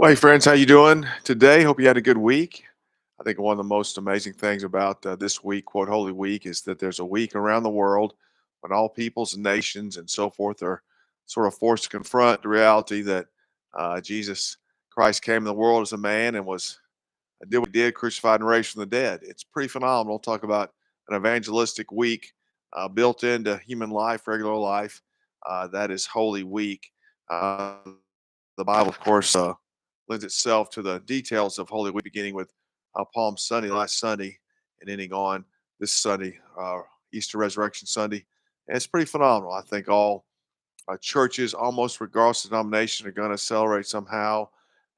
Well, hey friends, how you doing today? Hope you had a good week. I think one of the most amazing things about this week, quote Holy Week, is that there's a week around the world when all peoples and nations and so forth are sort of forced to confront the reality that Jesus Christ came in the world as a man and was did what he did, crucified and raised from the dead. It's pretty phenomenal. Talk about an evangelistic week built into human life, regular life. That is Holy Week. Uh, the Bible, of course, lends itself to the details of Holy Week, beginning with Palm Sunday, last Sunday, and ending on this Sunday, Easter Resurrection Sunday. And it's pretty phenomenal. I think all churches, almost regardless of denomination, are going to celebrate somehow.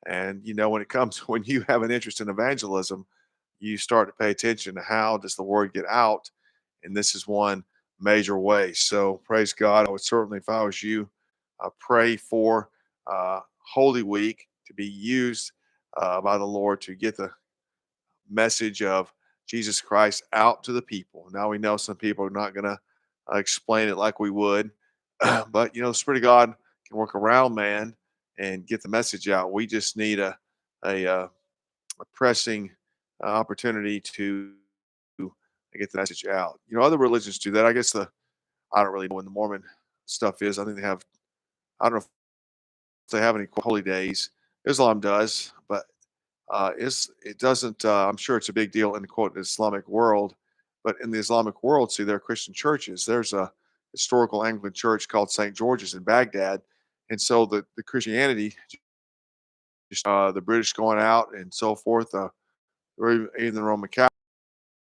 And when it comes when you have an interest in evangelism, you start to pay attention to how does the word get out, and this is one major way. So praise God. I would certainly, if I was you, pray for Holy Week to be used by the Lord to get the message of Jesus Christ out to the people. Now we know some people are not going to explain it like we would, but the Spirit of God can work around man and get the message out. We just need a pressing opportunity to get the message out. Other religions do that. I don't really know when the Mormon stuff is. I think they have. I don't know if they have any holy days. Islam does, but it doesn't. I'm sure it's a big deal in the quote Islamic world, but in the Islamic world, see, there are Christian churches. There's a historical Anglican church called St. George's in Baghdad, and so the Christianity, just the British going out and so forth, or even the Roman Catholic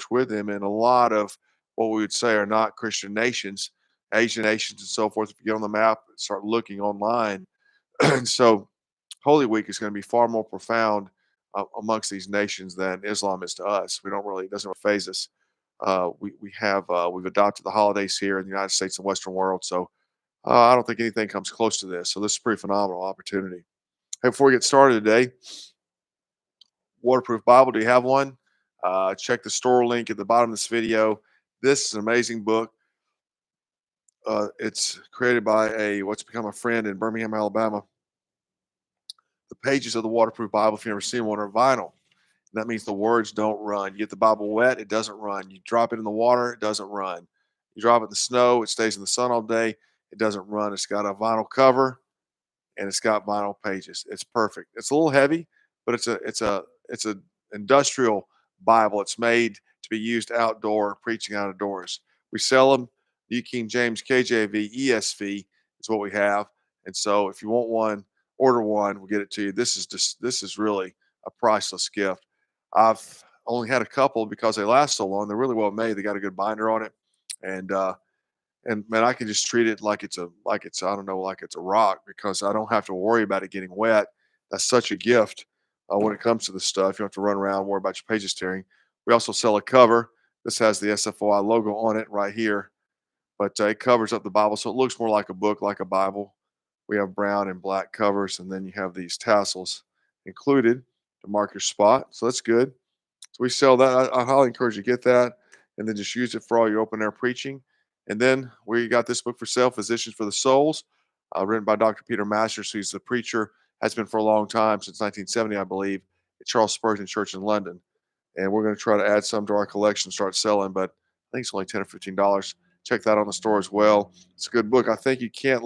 with them, and a lot of what we would say are not Christian nations, Asian nations, and so forth. If you get on the map, and start looking online, and so Holy Week is going to be far more profound amongst these nations than Islam is to us. We don't really, it doesn't really phase us. We've adopted the holidays here in the United States and Western world, so I don't think anything comes close to this. So this is a pretty phenomenal opportunity. Hey, before we get started today, Waterproof Bible. Do you have one? Check the store link at the bottom of this video. This is an amazing book. It's created by what's become a friend in Birmingham, Alabama. The pages of the Waterproof Bible, if you've never seen one, are vinyl. That means the words don't run. You get the Bible wet, it doesn't run. You drop it in the water, it doesn't run. You drop it in the snow, it stays in the sun all day, it doesn't run. It's got a vinyl cover and it's got vinyl pages. It's perfect. It's a little heavy, but it's a industrial Bible. It's made to be used outdoor, preaching outdoors. We sell them. New King James, KJV, ESV is what we have. And so if you want one, order one. We'll get it to you. This is really a priceless gift. I've only had a couple because they last so long. They're really well made. They got a good binder on it, and man, I can just treat it like it's I don't know, like it's a rock, because I don't have to worry about it getting wet. That's such a gift when it comes to the stuff. You don't have to run around and worry about your pages tearing. We also sell a cover. This has the SFOI logo on it right here, but it covers up the Bible so it looks more like a book, like a Bible. We have brown and black covers, and then you have these tassels included to mark your spot. So that's good. So we sell that. I highly encourage you to get that, and then just use it for all your open air preaching. And then we got this book for sale, Physicians for the Souls, written by Dr. Peter Masters, who's the preacher, has been for a long time, since 1970, I believe, at Charles Spurgeon Church in London. And we're going to try to add some to our collection, start selling, but I think it's only $10 or $15. Check that on the store as well. It's a good book. I think you can't,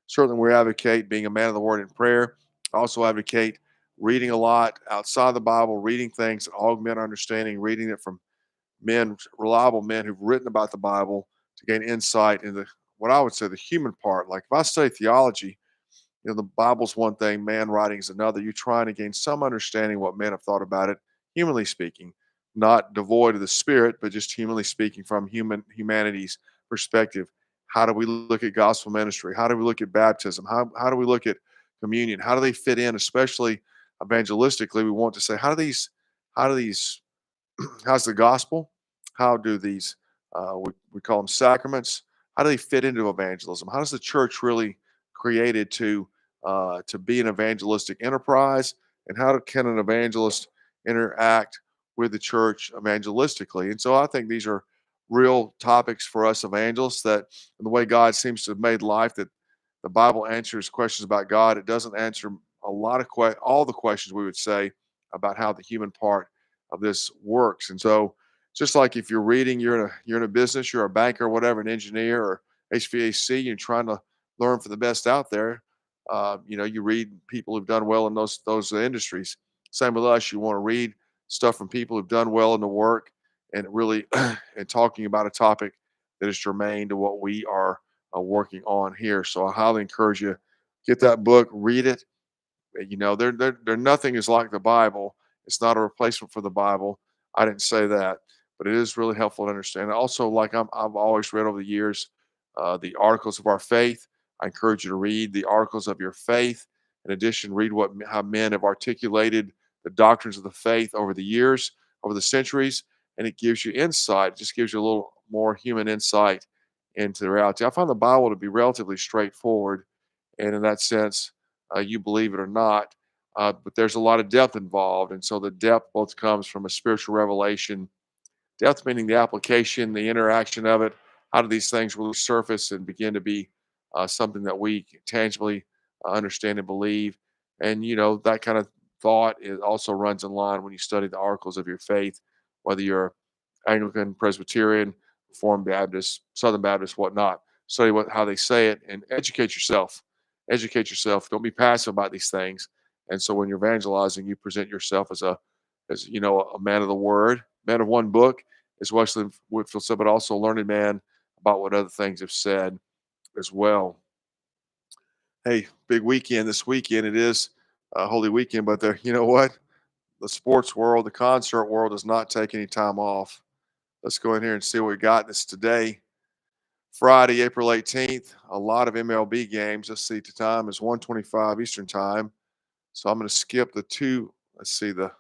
certainly we advocate being a man of the word in prayer. I also advocate reading a lot outside the Bible, reading things that augment our understanding, reading it from men, reliable men who've written about the Bible, to gain insight into what I would say the human part. Like if I study theology, the Bible's one thing, man writing is another. You're trying to gain some understanding what men have thought about it, humanly speaking, not devoid of the spirit, but just humanly speaking from humanity's perspective. How do we look at gospel ministry? How do we look at baptism? How do we look at communion? How do they fit in, especially evangelistically? We want to say, how do these how's the gospel? How do these we call them sacraments? How do they fit into evangelism? How does the church really created to be an evangelistic enterprise? And how can an evangelist interact with the church evangelistically? And so I think these are real topics for us evangelists, that in the way God seems to have made life, that the Bible answers questions about God. It doesn't answer a lot of all the questions we would say about how the human part of this works. And so, just like if you're reading, you're in a business, you're a banker, whatever, an engineer or HVAC, you're trying to learn for the best out there. You read people who've done well in those industries. Same with us. You want to read stuff from people who've done well in the work and really and talking about a topic that is germane to what we are working on here. So I highly encourage you, get that book, read it. They're nothing is like the Bible. It's not a replacement for the Bible. I didn't say that, but it is really helpful to understand. Also, like I've always read over the years, the articles of our faith. I encourage you to read the articles of your faith. In addition, read how men have articulated the doctrines of the faith over the years, over the centuries, and it gives you insight. It just gives you a little more human insight into the reality. I find the Bible to be relatively straightforward, and in that sense, you believe it or not. But there's a lot of depth involved. And so the depth both comes from a spiritual revelation, depth meaning the application, the interaction of it. How do these things really surface and begin to be something that we tangibly understand and believe? And, that kind of thought it also runs in line when you study the articles of your faith, whether you're Anglican, Presbyterian, Reformed Baptist, Southern Baptist, whatnot. Study how they say it and educate yourself. Educate yourself. Don't be passive about these things. And so when you're evangelizing, you present yourself as a man of the word, man of one book, as Wesley Whitfield said, but also a learned man about what other things have said as well. Hey, big weekend this weekend. It is a Holy Weekend, but you know what? The sports world, the concert world does not take any time off. Let's go in here and see what we got. This today, Friday, April 18th. A lot of MLB games. Let's see. The time is 1:25 Eastern time. So I'm going to skip the two. Let's see the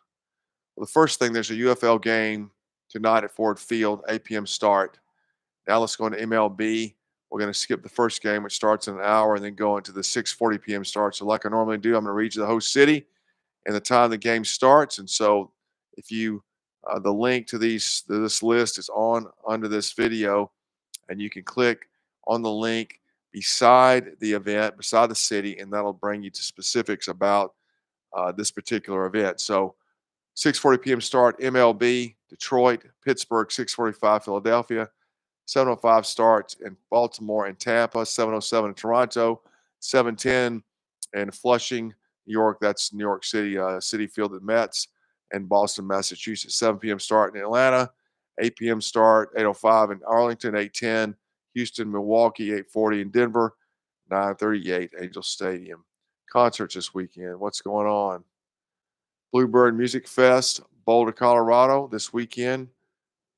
first thing. There's a UFL game tonight at Ford Field, 8 p.m. start. Now let's go into MLB. We're going to skip the first game, which starts in an hour, and then go into the 6:40 p.m. start. So like I normally do, I'm going to read you the host city and the time the game starts. And so if you the link to this list is on under this video, and you can click on the link beside the event, beside the city, and that'll bring you to specifics about this particular event. So 6:40 p.m. start, MLB, Detroit, Pittsburgh, 6:45, Philadelphia, 7:05 starts in Baltimore and Tampa, 7:07 in Toronto, 7:10 in Flushing, New York. That's New York City, City Field at Mets, and Boston, Massachusetts. 7 p.m. start in Atlanta, 8 p.m. start, 8:05 in Arlington, 8:10 Houston, Milwaukee, 8:40 in Denver, 9:38 Angel Stadium. Concerts this weekend. What's going on? Bluebird Music Fest, Boulder, Colorado this weekend.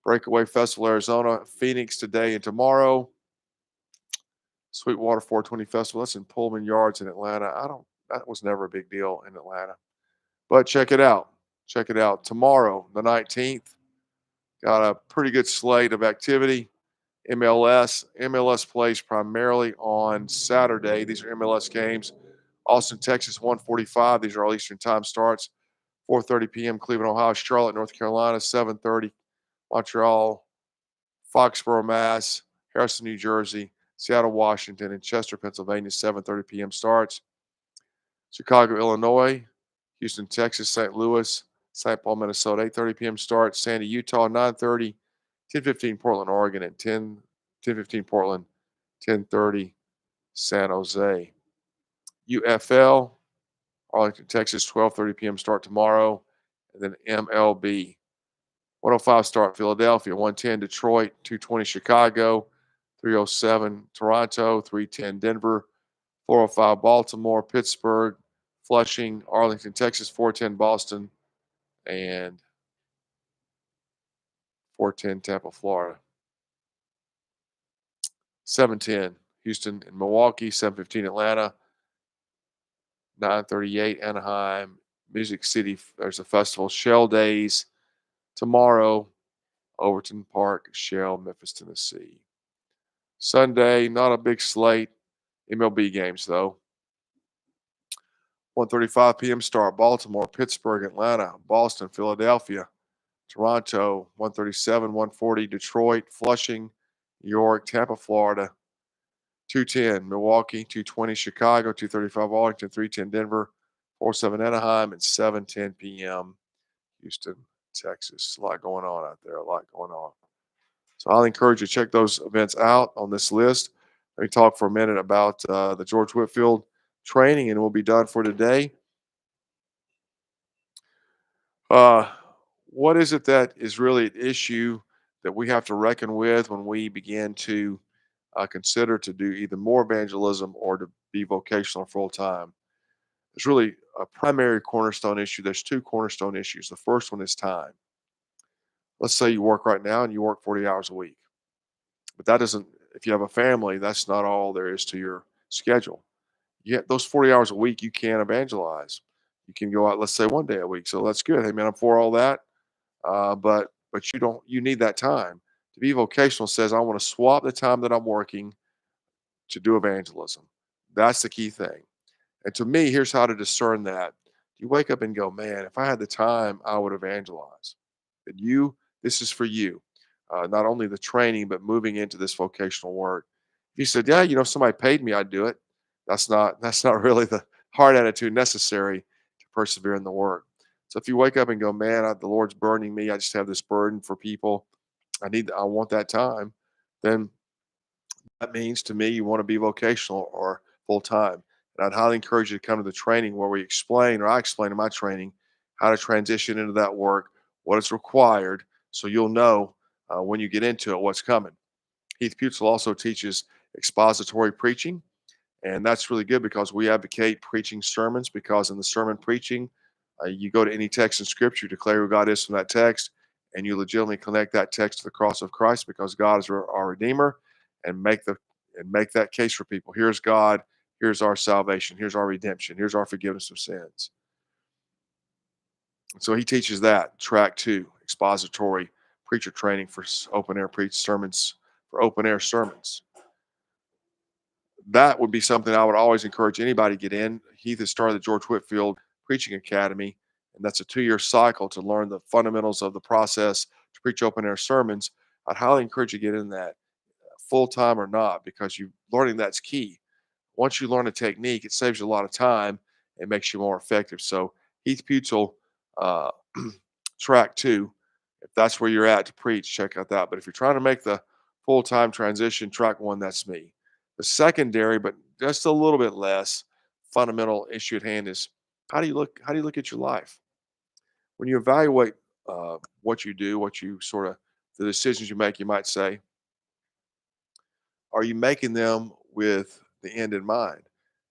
Breakaway Festival, Arizona, Phoenix today and tomorrow. Sweetwater 420 Festival. That's in Pullman Yards in Atlanta. That was never a big deal in Atlanta. But check it out. Check it out. Tomorrow, the 19th, got a pretty good slate of activity. MLS plays primarily on Saturday. These are MLS games. Austin, Texas, 1:45. These are all Eastern time starts. 4:30 p.m. Cleveland, Ohio, Charlotte, North Carolina, 7:30 Montreal, Foxborough, Mass, Harrison, New Jersey, Seattle, Washington, and Chester, Pennsylvania, 7:30 p.m. starts. Chicago, Illinois, Houston, Texas, St. Louis, St. Paul, Minnesota, 8:30 p.m. starts. Sandy, Utah, 9:30, 10:15 Portland, Oregon, and 10:15 Portland, 10:30 San Jose. UFL, Arlington, Texas, 12:30 p.m. start tomorrow. And then MLB, 1:05 start Philadelphia, 1:10 Detroit, 2:20 Chicago, 3:07 Toronto, 3:10 Denver, 4:05 Baltimore, Pittsburgh, Flushing, Arlington, Texas, 4:10 Boston, and 4:10 Tampa, Florida. 7:10 Houston and Milwaukee, 7:15 Atlanta, 9:38 Anaheim, Music City. There's a festival, Shell Days tomorrow, Overton Park, Shell, Memphis, Tennessee. Sunday, not a big slate. MLB games, though. 1:35 p.m. start. Baltimore, Pittsburgh, Atlanta, Boston, Philadelphia, Toronto. 1:37, 1:40 Detroit, Flushing, New York, Tampa, Florida. 2:10 Milwaukee, 2:20 Chicago, 2:35 Arlington, 3:10 Denver, 4/7 Anaheim, and 7:10 p.m. Houston, Texas. A lot going on out there. A lot going on. So I'll encourage you to check those events out on this list. Let me talk for a minute about the George Whitfield training, and we'll be done for today. Uh, what is it that is really an issue that we have to reckon with when we begin to consider to do either more evangelism or to be vocational full time? There's really a primary cornerstone issue. There's two cornerstone issues. The first one is time. Let's say you work right now and you work 40 hours a week, but that doesn't, if you have a family, that's not all there is to your schedule. Yet those 40 hours a week, you can evangelize. You can go out, let's say 1 day a week. So that's good. Hey man, I'm for all that. But you need that time. To be vocational says I want to swap the time that I'm working to do evangelism. That's the key thing. And to me, here's how to discern that. You wake up and go, man, if I had the time, I would evangelize. And this is for you. Not only the training, but moving into this vocational work. If you said, yeah, if somebody paid me, I'd do it. That's not really the hard attitude necessary to persevere in the work. So if you wake up and go, man, the Lord's burning me. I just have this burden for people. I want that time. Then that means to me, you want to be vocational or full time. And I'd highly encourage you to come to the training where I explain in my training how to transition into that work, what is required, so you'll know when you get into it what's coming. Heath Pucel also teaches expository preaching, and that's really good because we advocate preaching sermons because in the sermon preaching, you go to any text in Scripture, declare who God is from that text, and you legitimately connect that text to the cross of Christ because God is our Redeemer, and make that case for people. Here's God. Here's our salvation. Here's our redemption. Here's our forgiveness of sins. And so he teaches that Tract 2, expository preacher training for open air preach sermons for open air sermons. That would be something I would always encourage anybody to get in. Heath has started the George Whitfield Preaching Academy, and that's a 2-year cycle to learn the fundamentals of the process to preach open air sermons. I'd highly encourage you to get in that full time or not, because learning that's key. Once you learn a technique, it saves you a lot of time. It makes you more effective. So Heath Pucel, uh, Tract 2, if that's where you're at to preach, check out that. But if you're trying to make the full time transition, Tract 1, that's me. The secondary, but just a little bit less fundamental issue at hand is how do you look? How do you look at your life when you evaluate what you do, the decisions you make? You might say, are you making them with the end in mind?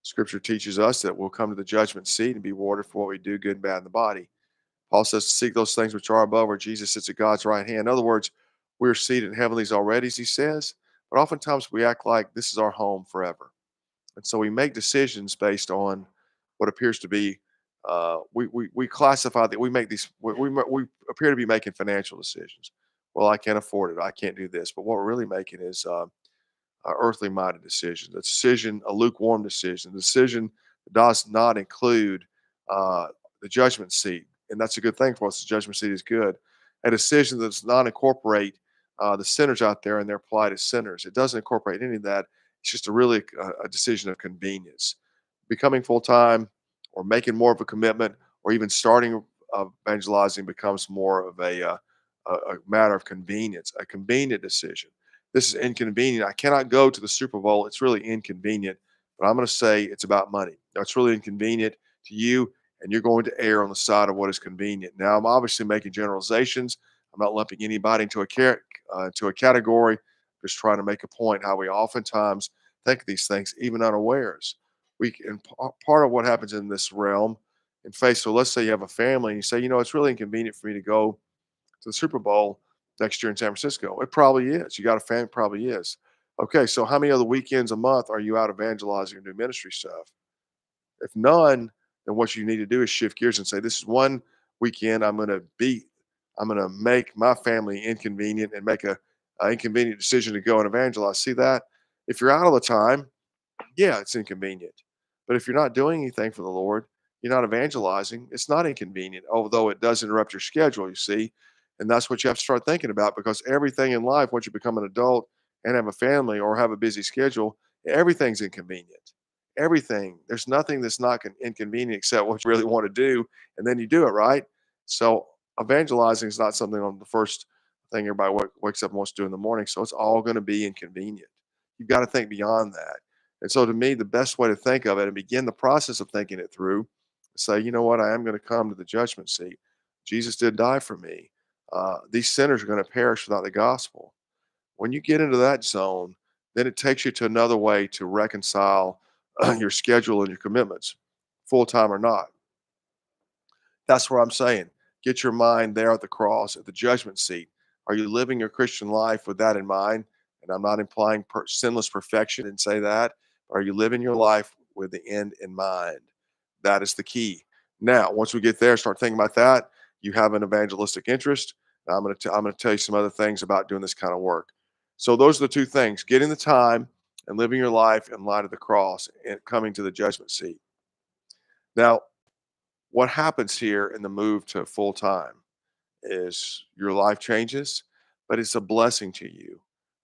Scripture teaches us that we'll come to the judgment seat and be rewarded for what we do, good and bad in the body. Paul says to seek those things which are above, where Jesus sits at God's right hand. In other words, we're seated in heavenlies already, as he says, but oftentimes we act like this is our home forever. And so we make decisions based on what appears to be, we classify that we make these, we appear to be making financial decisions. Well, I can't afford it. I can't do this. But what we're really making is earthly minded decision, a lukewarm decision, a decision that does not include uh, the judgment seat. And that's a good thing for us. The judgment seat is good. A decision that does not incorporate the sinners out there and their plight as sinners. It doesn't incorporate any of that. It's just a decision of convenience. Becoming full time or making more of a commitment or even starting evangelizing becomes more of a matter of convenience, a convenient decision. This is inconvenient. I cannot go to the Super Bowl. It's really inconvenient, but I'm going to say it's about money. That's really inconvenient to you, and you're going to err on the side of what is convenient. Now, I'm obviously making generalizations. I'm not lumping anybody into a category. Just trying to make a point how we oftentimes think of these things, even unawares. Part of what happens in this realm in faith. So let's say you have a family and you say, it's really inconvenient for me to go to the Super Bowl next year in San Francisco. It probably is. You got a fan, it probably is. Okay, so how many other weekends a month are you out evangelizing or doing ministry stuff? If none, then what you need to do is shift gears and say, this is one weekend I'm gonna make my family inconvenient and make a inconvenient decision to go and evangelize. See that? If you're out all the time, yeah, it's inconvenient. But if you're not doing anything for the Lord, you're not evangelizing, it's not inconvenient, although it does interrupt your schedule, you see. And that's what you have to start thinking about, because everything in life, once you become an adult and have a family or have a busy schedule, everything's inconvenient. everything. There's nothing that's not inconvenient except what you really want to do, and then you do it, right? So evangelizing is not something on the first thing everybody wakes up and wants to do in the morning. So it's all going to be inconvenient. You've got to think beyond that. And so to me, the best way to think of it and begin the process of thinking it through, say, you know what, I am going to come to the judgment seat. Jesus did die for me. These sinners are going to perish without the gospel. When you get into that zone, then it takes you to another way to reconcile your schedule and your commitments, full time or not. That's where I'm saying, get your mind there at the cross, at the judgment seat. Are you living your Christian life with that in mind? And I'm not implying sinless perfection and say that. Are you living your life with the end in mind? That is the key. Now, once we get there, start thinking about that. You have an evangelistic interest. I'm going to tell you some other things about doing this kind of work. So those are the two things: getting the time and living your life in light of the cross and coming to the judgment seat. Now, what happens here in the move to full time is your life changes, but it's a blessing to you.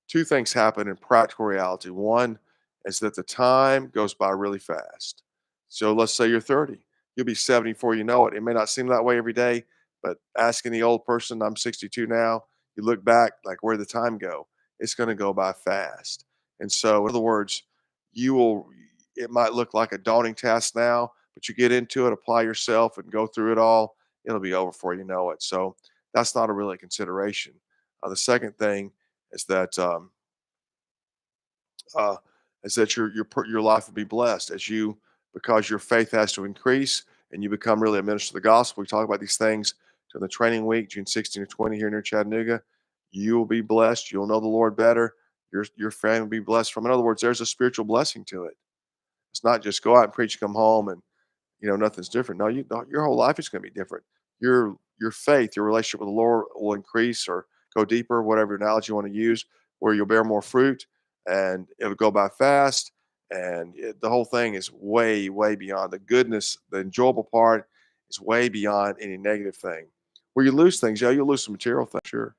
Two things happen in practical reality. One is that the time goes by really fast. So let's say you're 30, you'll be 70 before you know it. It may not seem that way every day, but asking the old person, I'm 62 now, you look back, like, where did the time go? It's going to go by fast. And so, in other words, you will, it might look like a daunting task now, but you get into it, apply yourself, and go through it all, it'll be over before you know it. So that's not a really consideration. The second thing is that uh, your life will be blessed as you, because your faith has to increase and you become really a minister of the gospel. We talk about these things during the training week, June 16 to 20 here near Chattanooga. You will be blessed. You'll know the Lord better. Your family will be blessed from. In other words, there's a spiritual blessing to it. It's not just go out and preach, come home, and nothing's different. No, your whole life is going to be different. Your faith, your relationship with the Lord will increase or go deeper, whatever analogy you want to use, where you'll bear more fruit and it'll go by fast. And the whole thing is way, way beyond the goodness. The enjoyable part is way beyond any negative thing. Where you lose things, yeah, you'll lose some material things, sure.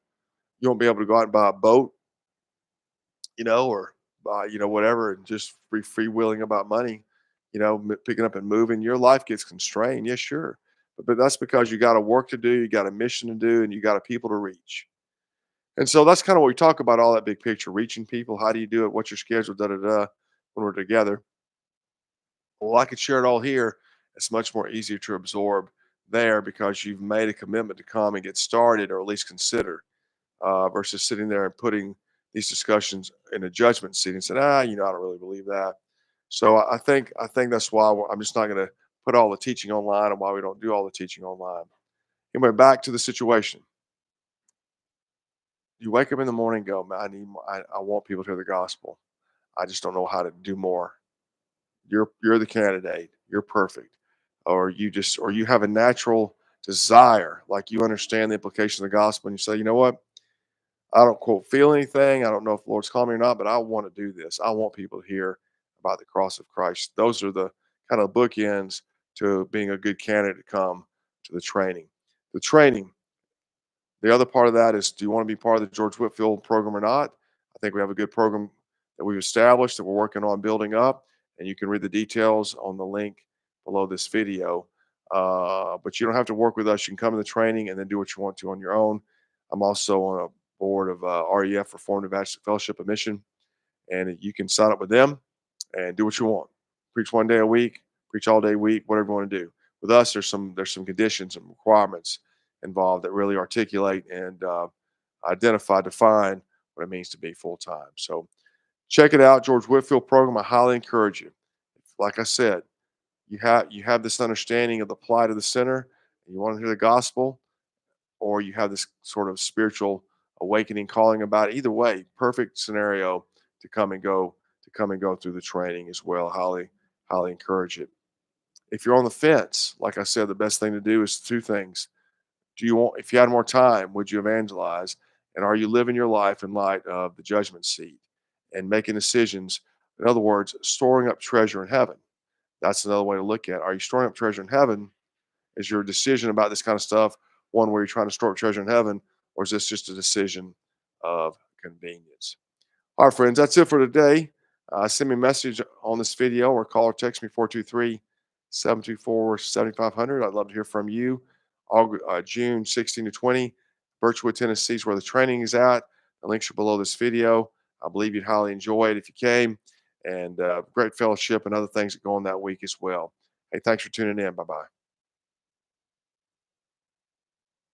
You won't be able to go out and buy a boat, or buy, whatever, and just freewheeling about money, picking up and moving. Your life gets constrained. Yeah, sure. But that's because you got a work to do, you got a mission to do, and you got a people to reach. And so that's kind of what we talk about, all that big picture, reaching people. How do you do it? What's your schedule? Da da da. When we're together. Well, I could share it all here. It's much more easier to absorb there because you've made a commitment to come and get started, or at least consider, versus sitting there and putting these discussions in a judgment seat and saying, I don't really believe that. So I think that's why I'm just not going to put all the teaching online, and why we don't do all the teaching online. Anyway, back to the situation. You wake up in the morning and go, man, I need more, I want people to hear the gospel. I just don't know how to do more. You're the candidate. You're perfect. Or you have a natural desire, like you understand the implication of the gospel, and you say, you know what? I don't quote feel anything. I don't know if the Lord's calling me or not, but I want to do this. I want people to hear about the cross of Christ. Those are the kind of bookends to being a good candidate to come to the training. The training, the other part of that is, do you want to be part of the George Whitfield program or not? I think we have a good program that we've established that we're working on building up, and you can read the details on the link below this video. But you don't have to work with us. You can come to the training and then do what you want to on your own. I'm also on a board of REF, Reformed Evangelistic Fellowship of Mission, and you can sign up with them and do what you want. Preach one day a week, preach all day a week, whatever you want to do. With us, there's some conditions and requirements involved that really articulate and define what it means to be full time. So check it out, George Whitfield program. I highly encourage you. Like I said, you have this understanding of the plight of the sinner, and you want to hear the gospel, or you have this sort of spiritual awakening calling about it. Either way, perfect scenario to come and go through the training as well. Highly encourage it. If you're on the fence, like I said, the best thing to do is two things. If you had more time, would you evangelize? And are you living your life in light of the judgment seat and making decisions? In other words, storing up treasure in heaven. That's another way to look at it. Are you storing up treasure in heaven? Is your decision about this kind of stuff one where you're trying to store up treasure in heaven, or is this just a decision of convenience? All right, friends, that's it for today. Send me a message on this video or call or text me 423-724-7500. I'd love to hear from you. June 16 to 20, Birchwood, Tennessee is where the training is at. The links are below this video. I believe you'd highly enjoy it if you came, and great fellowship and other things that go on that week as well. Hey, thanks for tuning in. Bye-bye.